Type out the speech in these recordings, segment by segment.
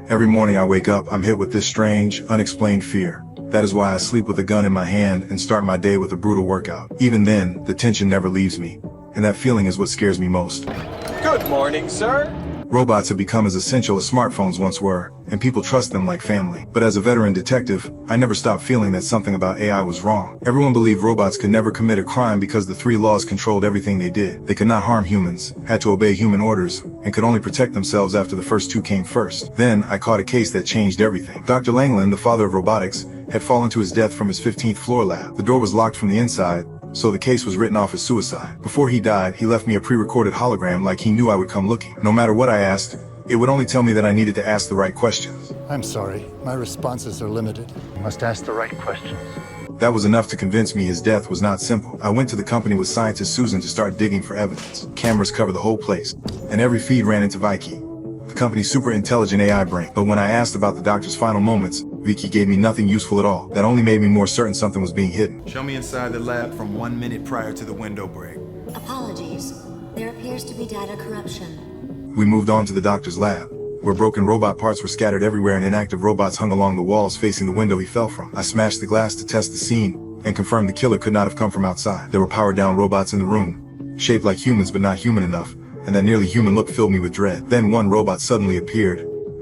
Every morning I wake up, I'm hit with this strange, unexplained fear. That is why I sleep with a gun in my hand and start my day with a brutal workout. Even then, the tension never leaves me, and that feeling is what scares me most. Good morning, sir. Robots have become as essential as smartphones once were, and people trust them like family. But as a veteran detective, I never stopped feeling that something about AI was wrong. Everyone believed robots could never commit a crime because the three laws controlled everything they did. They could not harm humans, had to obey human orders, and could only protect themselves after the first two came first. Then, I caught a case that changed everything. Dr. Langland, the father of robotics, had fallen to his death from his 15th floor lab. The door was locked from the inside, so the case was written off as suicide. Before he died, he left me a pre-recorded hologram like he knew I would come looking. No matter what I asked, it would only tell me that I needed to ask the right questions. I'm sorry, my responses are limited. You must ask the right questions. That was enough to convince me his death was not simple. I went to the company with scientist Susan to start digging for evidence. Cameras covered the whole place, and every feed ran into Vicky, the company's super intelligent AI brain. But when I asked about the doctor's final moments, Vicky gave me nothing useful at all. That only made me more certain something was being hidden. Show me inside the lab from 1 minute prior to the window break. Apologies. There appears to be data corruption. We moved on to the doctor's lab, where broken robot parts were scattered everywhere and inactive robots hung along the walls facing the window he fell from. I smashed the glass to test the scene, and confirmed the killer could not have come from outside. There were powered-down robots in the room, shaped like humans but not human enough, and that nearly human look filled me with dread. Then one robot suddenly appeared,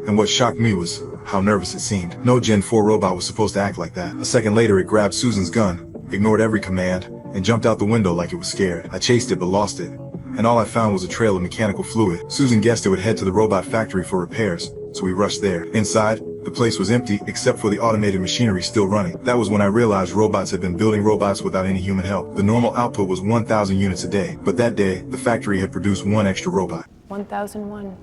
and what shocked me was how nervous it seemed. No Gen 4 robot was supposed to act like that. A second later, it grabbed Susan's gun, ignored every command, and jumped out the window like it was scared. I chased it but lost it, and all I found was a trail of mechanical fluid. Susan guessed it would head to the robot factory for repairs, so we rushed there. Inside, the place was empty except for the automated machinery still running. That was when I realized robots had been building robots without any human help. The normal output was 1,000 units a day, but that day, the factory had produced one extra robot. 1001.